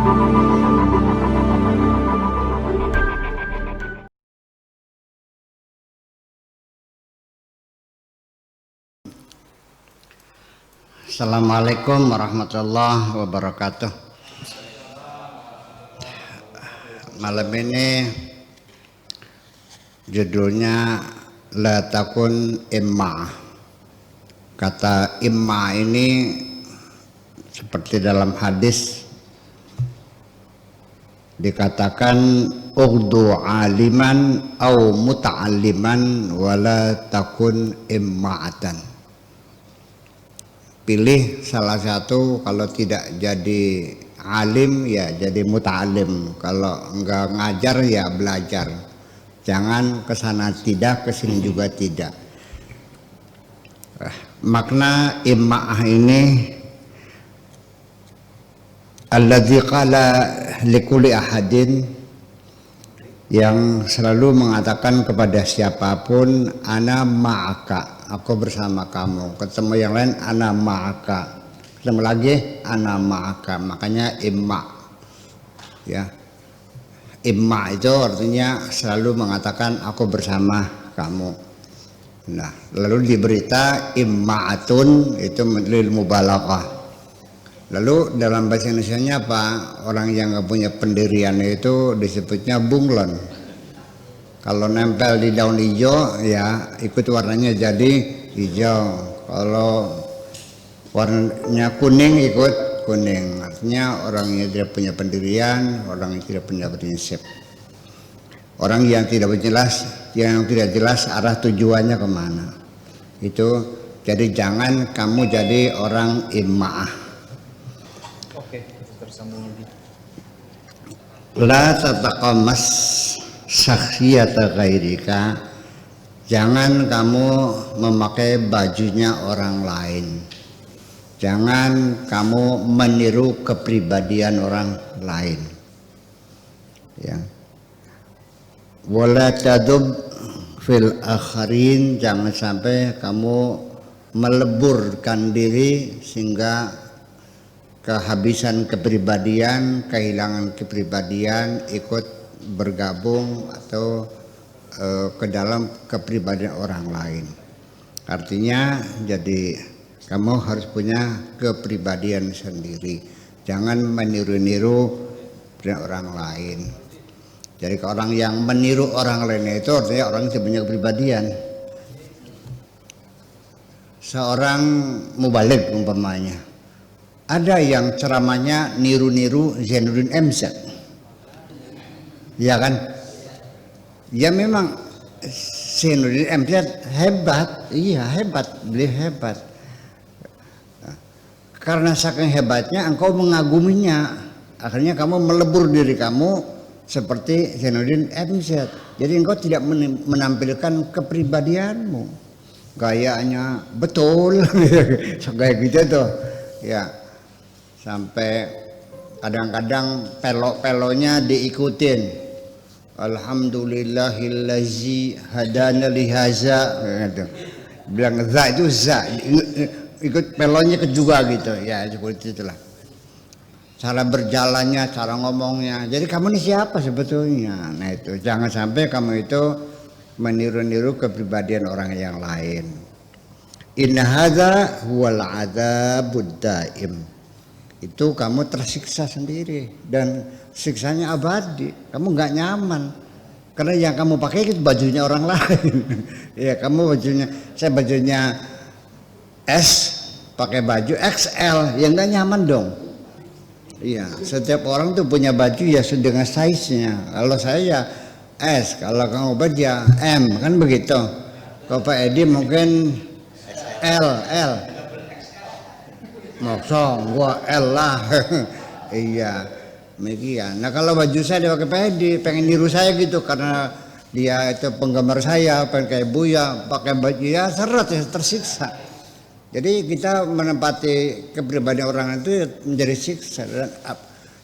Assalamualaikum warahmatullahi wabarakatuh. Malam ini judulnya La Takun Imma. Kata imma ini seperti dalam hadis dikatakan ughdu aliman au muta'alliman wala takun imma'atan. Pilih salah satu, kalau tidak jadi alim ya jadi muta'alim, kalau enggak ngajar ya belajar. Jangan kesana tidak, kesini juga tidak. Makna imma'ah ini alladzi qala likulli ahadin, yang selalu mengatakan kepada siapapun ana ma'aka, aku bersama kamu. Ketemu yang lain ana ma'aka, ketemu lagi ana ma'aka. Makanya imma, ya, imma itu artinya selalu mengatakan aku bersama kamu. Nah, lalu di berita imma'atun itu lil mubalaghah. Lalu dalam bahasa Indonesianya apa? Orang yang nggak punya pendirian itu disebutnya bunglon. Kalau nempel di daun hijau ya ikut warnanya jadi hijau. Kalau warnanya kuning ikut kuning. Artinya orang yang tidak punya pendirian, orang yang tidak punya prinsip. Orang yang tidak jelas, yang tidak jelas arah tujuannya kemana. Itu jadi jangan kamu jadi orang imma'ah. La tataqammas syakhsiyata ghairika, jangan kamu memakai bajunya orang lain, jangan kamu meniru kepribadian orang lain, ya. Wala tadub fil akharin, jangan sampai kamu meleburkan diri sehingga kehabisan kepribadian, kehilangan kepribadian, ikut bergabung atau ke dalam kepribadian orang lain. Artinya jadi kamu harus punya kepribadian sendiri, jangan meniru-niru orang lain. Jadi orang yang meniru orang lain itu artinya orang yang punya kepribadian. Seorang mubalik umpamanya, ada yang ceramahnya niru-niru Zainuddin MZ, ya kan? Ya memang Zainuddin MZ hebat, iya hebat, beliau hebat. Karena saking hebatnya engkau mengaguminya, akhirnya kamu melebur diri kamu seperti Zainuddin MZ. Jadi engkau tidak menampilkan kepribadianmu, gayanya betul, kayak gitu tuh, ya. Sampai kadang-kadang pelok-peloknya diikutin. Alhamdulillahillazi hadana lihaza, gitu. Bilang za itu za, ikut peloknya ke juga gitu, ya seperti itulah. Cara berjalannya, cara ngomongnya. Jadi kamu ini siapa sebetulnya? Nah itu, jangan sampai kamu itu meniru-niru kepribadian orang yang lain. Inna hadza huwal adzabud daim. Itu kamu tersiksa sendiri dan siksanya abadi. Kamu nggak nyaman karena yang kamu pakai itu bajunya orang lain. Ya kamu bajunya, saya bajunya S, pakai baju XL, ya nggak nyaman dong. Iya, setiap orang tuh punya baju ya dengan size-nya. Kalau saya ya S, kalau kamu baju ya M, kan begitu. Kalau Pak Edi mungkin L. Moksong, gua L lah. Iya, demikian. Nah kalau baju saya dipakai pedi, pengen niru saya gitu karena dia itu penggemar saya, pengen kayak Buya, pakai baju ya seret ya, tersiksa. Jadi kita menempati kepribadian orang itu menjadi siksa dan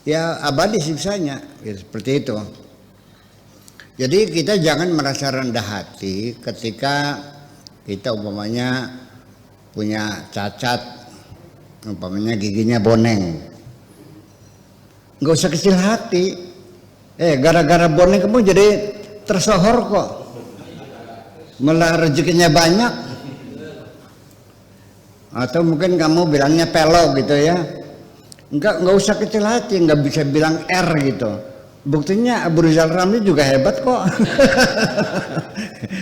ya abadi siksanya, ya, seperti itu. Jadi kita jangan merasa rendah hati ketika kita umpamanya punya cacat, umpamanya giginya boneng. nggak usah kecil hati. Gara-gara bonek kamu jadi tersohor kok, malah rezekinya banyak. Atau mungkin kamu bilangnya pelo gitu ya, nggak usah kecil hati, nggak bisa bilang R gitu. Buktinya Abu Rizal Ramli juga hebat kok.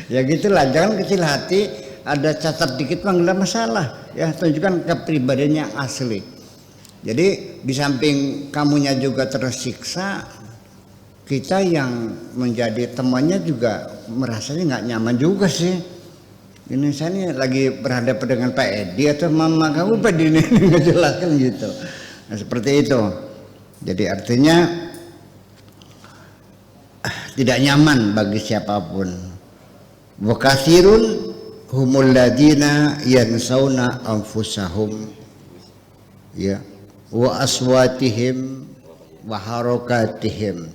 Ya gitulah, jangan kecil hati. Ada cacat dikit mah nggak masalah ya, tunjukkan kepribadian yang asli. Jadi di samping kamunya juga tersiksa, kita yang menjadi temannya juga merasanya nggak nyaman juga sih. Ini saya nih lagi berhadapan dengan Pak Edi atau mama kamu Pak Dini ngejelaskan gitu. Nah seperti itu. Jadi artinya tidak nyaman bagi siapapun. Wa katsirun humul ladina yansawna anfusahum ya wa aswatihim wa harakatihim.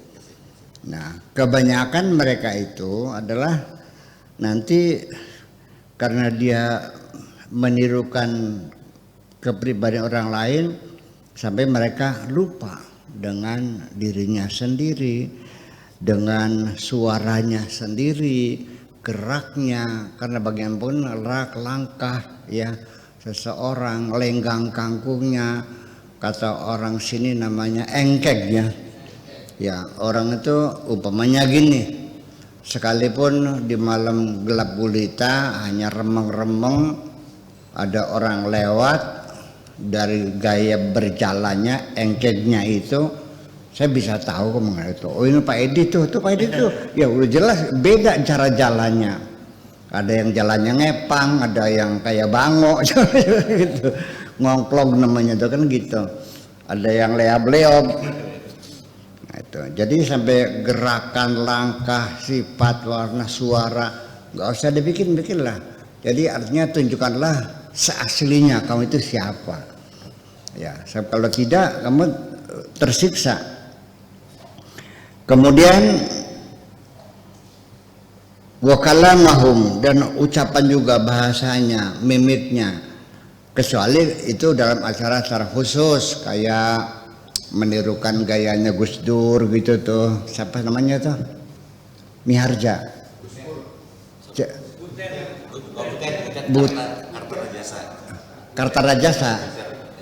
Nah, kebanyakan mereka itu adalah nanti karena dia menirukan kepribadian orang lain sampai mereka lupa dengan dirinya sendiri, dengan suaranya sendiri, geraknya, karena bagaimanapun gerak langkah ya seseorang, lenggang kangkungnya, kata orang sini namanya engkek ya. Ya orang itu umpamanya gini, sekalipun di malam gelap gulita hanya remeng-remeng ada orang lewat, dari gaya berjalannya engkeknya itu saya bisa tahu kemana itu. Oh ini Pak Edi tuh Pak Edi tuh. Ya udah jelas beda cara jalannya. Ada yang jalannya ngepang, ada yang kayak bango gitu. Ngongklong namanya itu kan gitu. Ada yang leab-leob. Nah, itu. Jadi sampai gerakan, langkah, sifat, warna, suara nggak usah dibikin-bikin lah. Jadi artinya tunjukkanlah seaslinya kamu itu siapa. Ya, kalau tidak kamu tersiksa. Kemudian wakalamahum, dan ucapan juga bahasanya, mimiknya, kecuali itu dalam acara-acara khusus kayak menirukan gayanya Gus Dur gitu tuh, siapa namanya tuh, Miharja, Kartarajasa,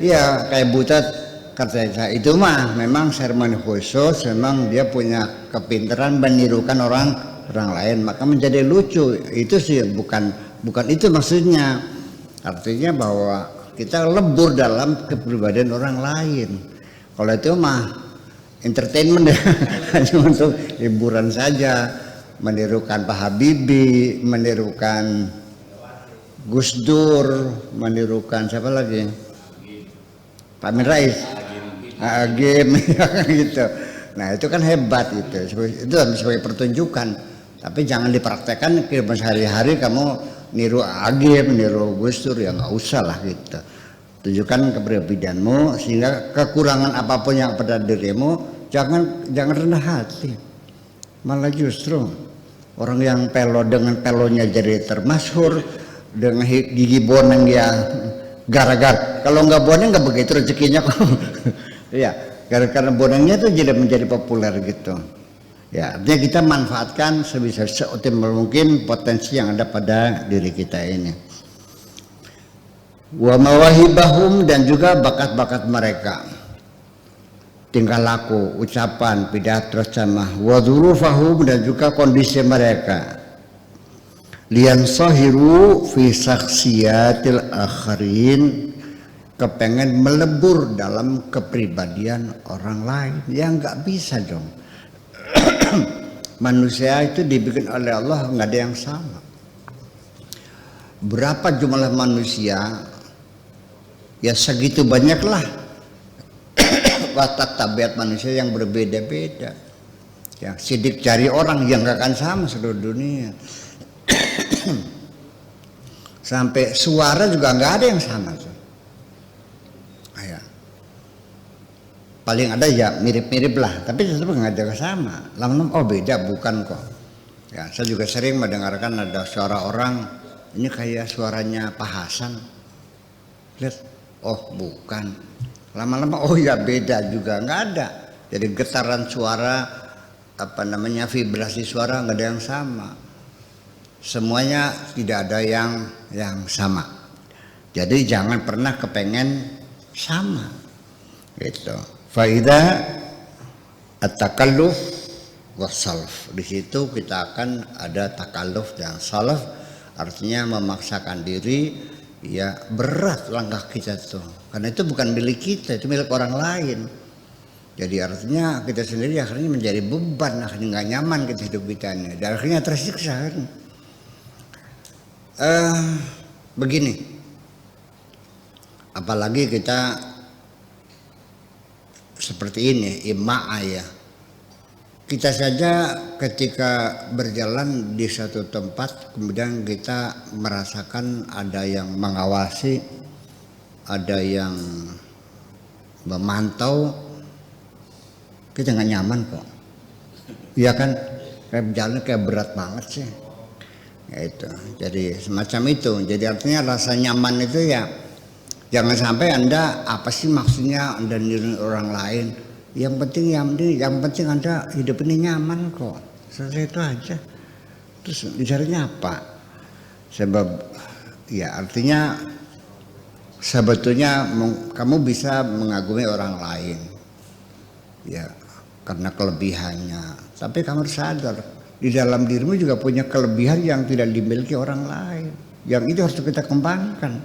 iya kayak Butet. Kata itu mah memang seremoni khusus, memang dia punya kepintaran menirukan orang lain, maka menjadi lucu. Itu sih bukan itu maksudnya. Artinya bahwa kita lebur dalam kepribadian orang lain. Kalau itu mah entertainment ya, hanya untuk hiburan saja, menirukan Pak Habibie, menirukan Gus Dur, menirukan siapa lagi? Pak Amin Rais. Game gitu. Nah itu kan hebat itu sebagai pertunjukan, tapi jangan dipraktekkan kehidupan sehari-hari. Kamu niru Agim, niru Gus Dur ya nggak usah lah gitu. Tunjukkan kepribadianmu, sehingga kekurangan apapun yang pada dirimu jangan rendah hati. Malah justru orang yang pelo dengan pelonya jadi termasyhur, dengan gigi boneng ya gara-gara. Kalau nggak boneng nggak begitu rezekinya kok. Ya, karena bonengnya itu jadi menjadi populer gitu. Ya, artinya kita manfaatkan sebisa seoptimal mungkin potensi yang ada pada diri kita ini. Wa mawahibahum, dan juga bakat-bakat mereka, tingkah laku, ucapan, pidato, ceramah. Wa dzurufahum, dan juga kondisi mereka. Lian sahiru fi saksiyatil akharin, kepengen melebur dalam kepribadian orang lain. Ya nggak bisa dong. Manusia itu dibikin oleh Allah nggak ada yang sama. Berapa jumlah manusia, ya segitu banyaklah watak tabiat manusia yang berbeda-beda. Ya sidik jari orang yang nggak akan sama seluruh dunia. Sampai suara juga nggak ada yang sama. Paling ada ya mirip-mirip lah, tapi tetap nggak ada sama. Lama-lama oh beda, bukan kok. Ya saya juga sering mendengarkan ada suara orang, ini kayak suaranya Pak Hasan. Lihat, oh bukan. Lama-lama oh ya beda juga, nggak ada. Jadi getaran suara, apa namanya, vibrasi suara nggak ada yang sama. Semuanya tidak ada yang sama. Jadi jangan pernah kepengen sama. Gitu. Faida at-takalluf wassalf. Di situ kita akan ada takalluf dan salaf, artinya memaksakan diri. Ya berat langkah kita tuh, karena itu bukan milik kita, itu milik orang lain. Jadi artinya kita sendiri akhirnya menjadi beban, akhirnya nggak nyaman kita hidup kita ini, dan akhirnya tersiksa kan. Begini, apalagi kita seperti ini, ima'ah ya. Kita saja ketika berjalan di satu tempat, kemudian kita merasakan ada yang mengawasi, ada yang memantau, kita nggak nyaman kok. Iya kan, kayak berjalan kayak berat banget sih. Ya itu, jadi semacam itu. Jadi artinya rasa nyaman itu ya, jangan sampai Anda apa sih maksudnya Anda niru orang lain. Yang penting Anda hidup ini nyaman kok, selesai itu aja. Terus dicarinya apa? Sebab ya artinya sebetulnya kamu bisa mengagumi orang lain ya karena kelebihannya, tapi kamu harus sadar di dalam dirimu juga punya kelebihan yang tidak dimiliki orang lain, yang itu harus kita kembangkan.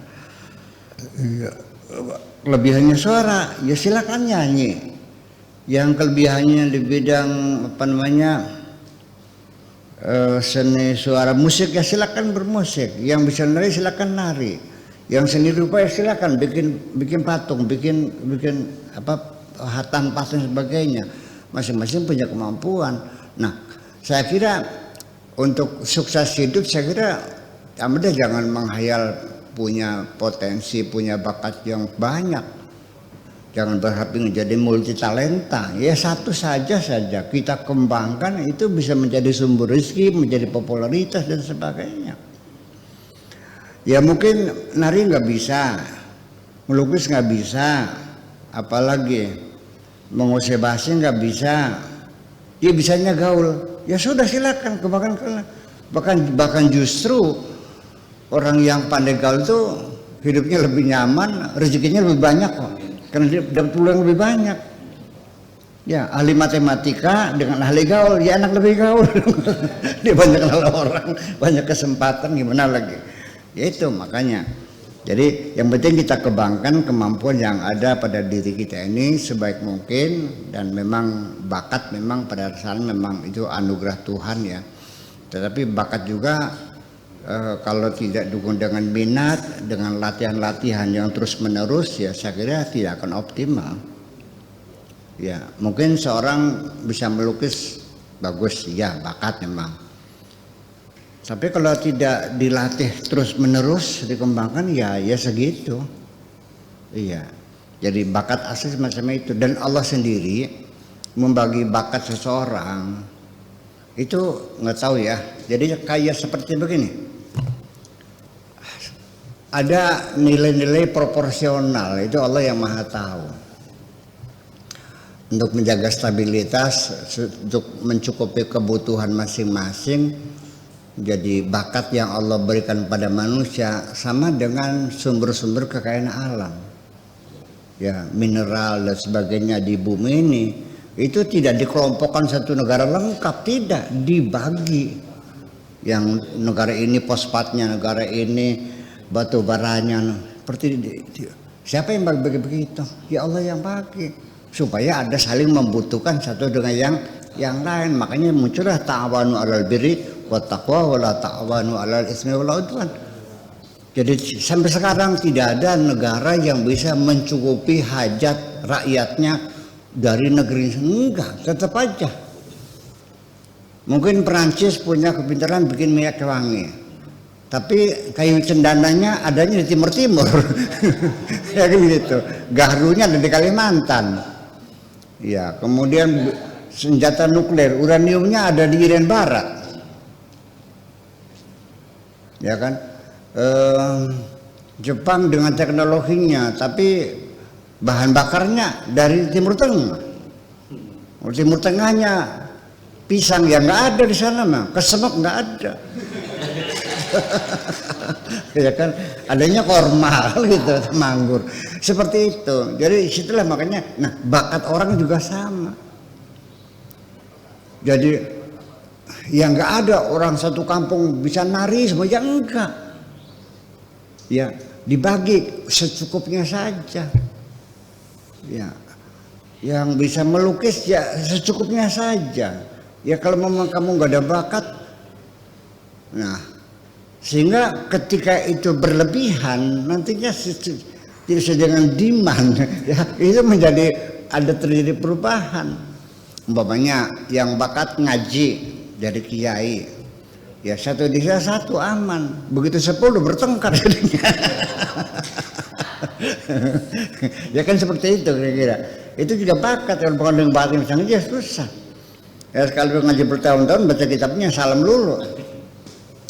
Kelebihannya suara, ya silakan nyanyi. Yang kelebihannya di bidang apa namanya seni suara musik, ya silakan bermusik. Yang bisa nari silakan nari. Yang seni rupa ya silakan bikin patung, bikin apa hatan patung sebagainya. Masing-masing punya kemampuan. Nah, saya kira untuk sukses hidup, saya kira Anda jangan menghayal punya potensi, punya bakat yang banyak. Jangan berharap menjadi multi talenta. Ya satu saja kita kembangkan, itu bisa menjadi sumber rezeki, menjadi popularitas dan sebagainya. Ya mungkin nari nggak bisa, melukis nggak bisa, apalagi menguasai bahasa nggak bisa. Dia bisanya gaul. Ya sudah silakan kembangkan. Bahkan justru orang yang pandai gaul itu hidupnya lebih nyaman, rezekinya lebih banyak kok. Karena dia dapat peluang lebih banyak. Ya, ahli matematika dengan ahli gaul, ya enak lebih gaul. Dia banyak kenal orang, banyak kesempatan, gimana lagi. Ya itu makanya. Jadi yang penting kita kembangkan kemampuan yang ada pada diri kita ini sebaik mungkin, dan memang bakat memang pada dasarnya memang itu anugerah Tuhan ya. Tetapi bakat juga kalau tidak dukung dengan minat, dengan latihan-latihan yang terus menerus, ya saya kira tidak akan optimal. Ya mungkin seorang bisa melukis bagus, ya bakat memang. Tapi kalau tidak dilatih terus menerus, dikembangkan ya segitu. Iya. Jadi bakat asli semacam itu, dan Allah sendiri membagi bakat seseorang itu nggak tahu ya. Jadi kayak seperti begini. Ada nilai-nilai proporsional, itu Allah yang Maha tahu. Untuk menjaga stabilitas, untuk mencukupi kebutuhan masing-masing. Jadi bakat yang Allah berikan pada manusia sama dengan sumber-sumber kekayaan alam. Ya, mineral dan sebagainya di bumi ini itu tidak dikelompokkan satu negara lengkap, tidak, dibagi. Yang negara ini fosfatnya, negara ini batu baranya, seperti siapa yang bagi begitu? Ya Allah yang bagi, supaya ada saling membutuhkan satu dengan yang lain. Makanya muncullah ta'awanu 'alal birri wat taqwa wa la ta'awanu 'alal ismi wal 'udwan. Jadi sampai sekarang tidak ada negara yang bisa mencukupi hajat rakyatnya dari negeri, enggak, tetap aja. Mungkin Perancis punya kepintaran bikin minyak wangi, tapi kayu cendananya adanya di timur-timur. Ya gitu. Garunya ada di Kalimantan. Ya, kemudian senjata nuklir, uraniumnya ada di Irian Barat. Ya kan? Jepang dengan teknologinya, tapi bahan bakarnya dari Timur Tengah. Timur Tengahnya pisang ya nggak ada di sana mah, kesemek nggak ada. Ya kan, adanya korma gitu, manggur. Seperti itu. Jadi situlah makanya, nah bakat orang juga sama. Jadi ya nggak ada orang satu kampung bisa nari semua, ya enggak. Ya dibagi secukupnya saja. Ya, yang bisa melukis ya secukupnya saja. Ya kalau memang kamu nggak ada bakat, nah sehingga ketika itu berlebihan nantinya tidak sesuai dengan demand, ya itu menjadi ada terjadi perubahan. Umpamanya yang bakat ngaji jadi kiai, ya satu desa satu aman, begitu 10 bertengkar jadinya. Ya kan seperti itu kira-kira. Itu juga bakat, kalau bukan dengan bakat misalnya ya susah. Ya sekali ngaji bertahun-tahun baca kitabnya salam lulu.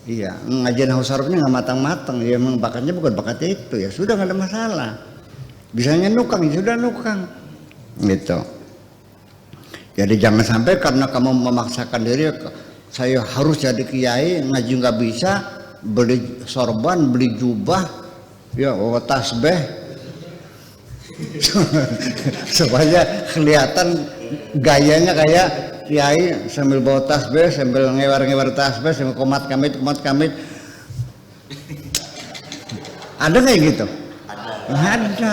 Iya, ngaji nahwu sarfnya nggak matang-matang, ya memang bakatnya bukan bakat itu, ya sudah nggak ada masalah. Bisanya nukang, ya sudah nukang, gitu. Jadi jangan sampai karena kamu memaksakan diri, saya harus jadi kiai, ngaji nggak bisa, beli sorban, beli jubah, ya tasbih, supaya kelihatan gayanya kayak kiai sambil bawa tasbih, sambil ngewer tasbih, sambil komat kamit. Ada kayak gitu? Ada.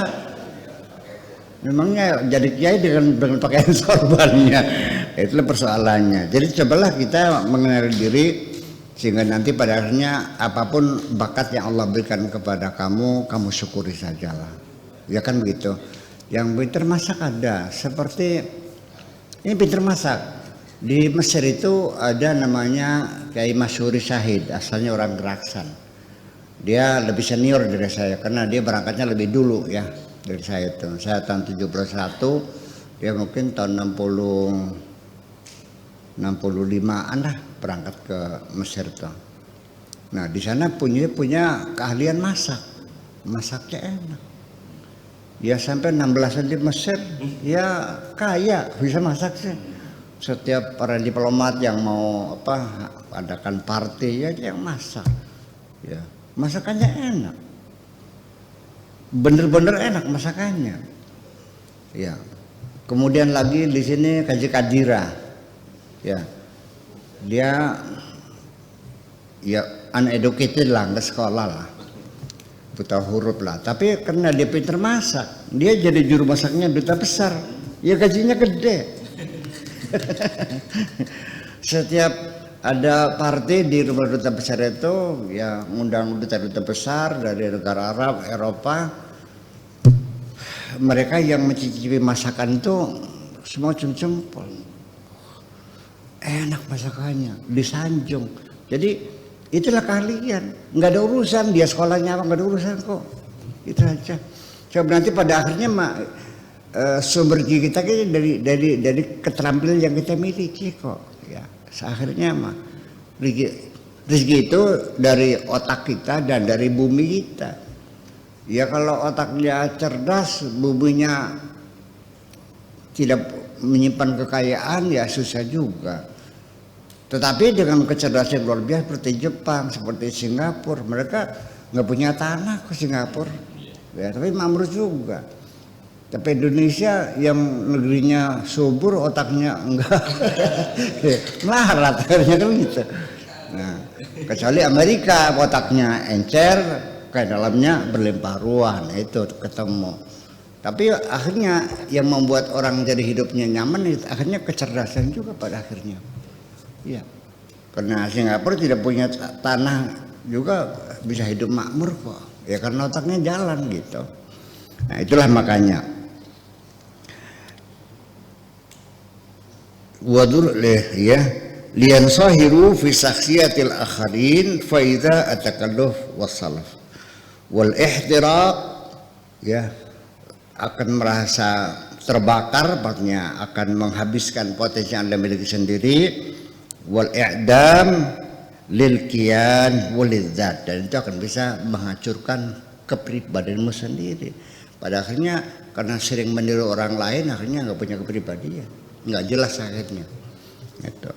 Memangnya jadi kiai dengan pakaian sorbannya, itulah persoalannya. Jadi cobalah kita mengenali diri sehingga nanti pada akhirnya apapun bakat yang Allah berikan kepada kamu, kamu syukuri sajalah. Ya kan begitu. Yang pintar masak ada, seperti ini pintar masak. Di Mesir itu ada namanya Kiai Masyhuri Syahid, asalnya orang Geraksan. Dia lebih senior dari saya karena dia berangkatnya lebih dulu ya dari saya itu. Saya tahun 71, dia mungkin tahun 65-an lah berangkat ke Mesir tuh. Nah di sana punya keahlian masak, masaknya enak. Ya sampai 16 di Mesir, ya kaya bisa masak sih. Setiap para diplomat yang mau adakan party ya dia yang masak. Ya, masakannya enak. Bener-bener enak masakannya. Ya. Kemudian lagi di sini Kaji Kadira. Ya. Dia ya uneducated lah, nggak sekolah lah. Buta huruf lah. Tapi karena dia pintar masak, dia jadi juru masaknya duta besar. Ya gajinya gede. Setiap ada party di rumah duta besar itu ya ngundang duta-duta besar dari negara Arab, Eropa. Mereka yang mencicipi masakan itu semua jempol. Enak masakannya, disanjung. Jadi itulah keahlian. Nggak ada urusan dia sekolahnya apa, nggak ada urusan kok. Itu aja. Coba nanti pada akhirnya sumber kita dari keterampilan yang kita miliki kok ya. Akhirnya rezeki itu dari otak kita dan dari bumi kita. Ya kalau otaknya cerdas, buminya tidak menyimpan kekayaan ya susah juga. Tetapi dengan kecerdasan luar biasa seperti Jepang, seperti Singapura, mereka nggak punya tanah ke Singapura, ya, tapi makmur juga. Tapi Indonesia yang negerinya subur, otaknya enggak, melarat akhirnya kan gitu. Nah, kecuali Amerika otaknya encer, kayak dalamnya berlimpah ruah, nah itu ketemu. Tapi akhirnya yang membuat orang jadi hidupnya nyaman, akhirnya kecerdasan juga pada akhirnya. Ya, karena Singapura tidak punya tanah juga bisa hidup makmur kok. Ya karena otaknya jalan gitu. Nah itulah makanya. Wadur ya lian sahiru fi saksiyatil akharin fa idza atakalluf wassalaf wal ihtiraq ya akan merasa terbakar, maksudnya akan menghabiskan potensi yang Anda miliki sendiri, wal i'dam lil kiyan walidzat, dan itu akan bisa menghancurkan kepribadianmu sendiri. Pada akhirnya karena sering meniru orang lain, akhirnya nggak punya kepribadian. nggak jelas akhirnya. Itu.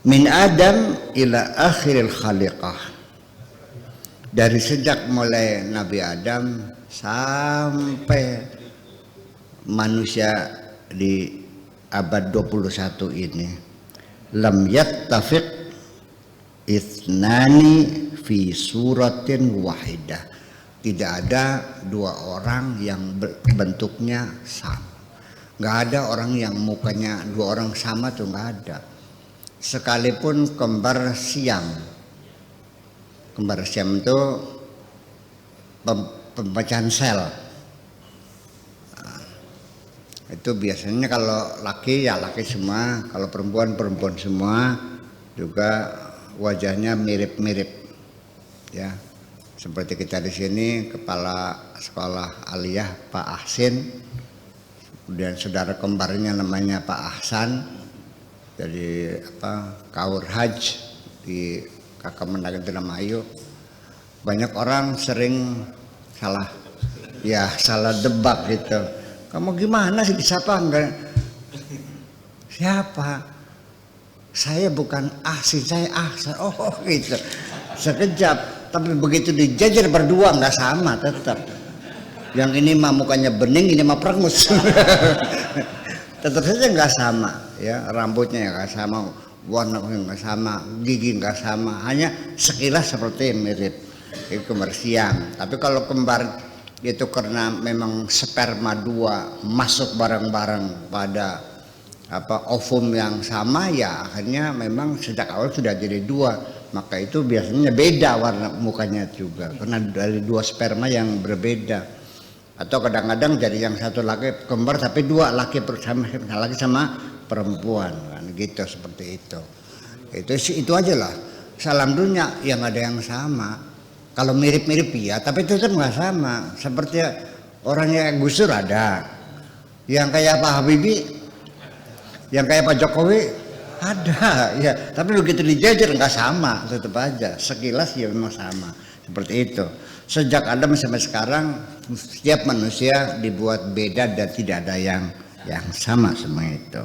Min Adam ila akhiril khaliqah, dari sejak mulai Nabi Adam sampai manusia di abad 21 ini, lam yattafiq ithnani fi suratin wahidah, tidak ada dua orang yang bentuknya sama. Nggak ada orang yang mukanya dua orang sama tuh, nggak ada. Sekalipun kembar siam. Kembar siam itu pemecahan sel. Nah, itu biasanya kalau laki ya laki semua, kalau perempuan perempuan semua, juga wajahnya mirip-mirip. Ya. Seperti kita di sini, kepala sekolah aliyah Pak Ahsin, kemudian saudara kembarnya namanya Pak Ahsan, jadi Kaur Haj di Kakak Mendagang Indramayu. Banyak orang sering salah debak gitu. Kamu gimana sih disapa enggak? Siapa? Saya bukan Ahsin, saya Ahsan. Oh gitu. Sekejap, tapi begitu dijajar berdua nggak sama tetap. Yang ini mah mukanya bening, ini mah prangus. Tetap saja nggak sama, ya rambutnya nggak sama, warnanya nggak sama, gigi nggak sama, hanya sekilas seperti mirip. Itu kembar siam. Tapi kalau kembar itu karena memang sperma dua masuk bareng-bareng pada ovum yang sama, ya akhirnya memang sejak awal sudah jadi dua. Maka itu biasanya beda warna mukanya juga karena dari dua sperma yang berbeda. Atau kadang-kadang jadi yang satu laki kembar tapi dua laki sama perempuan kan gitu, seperti itu. Itu aja lah. Salam dunia yang ada yang sama. Kalau mirip-mirip ya, tapi tetap nggak sama. Seperti orangnya Gus Dur ada, yang kayak Pak Habibie, yang kayak Pak Jokowi ada, ya. Tapi begitu dijajar nggak sama, tetap aja. Sekilas ya memang sama, seperti itu. Sejak Adam sampai sekarang, setiap manusia dibuat beda dan tidak ada yang sama semua itu.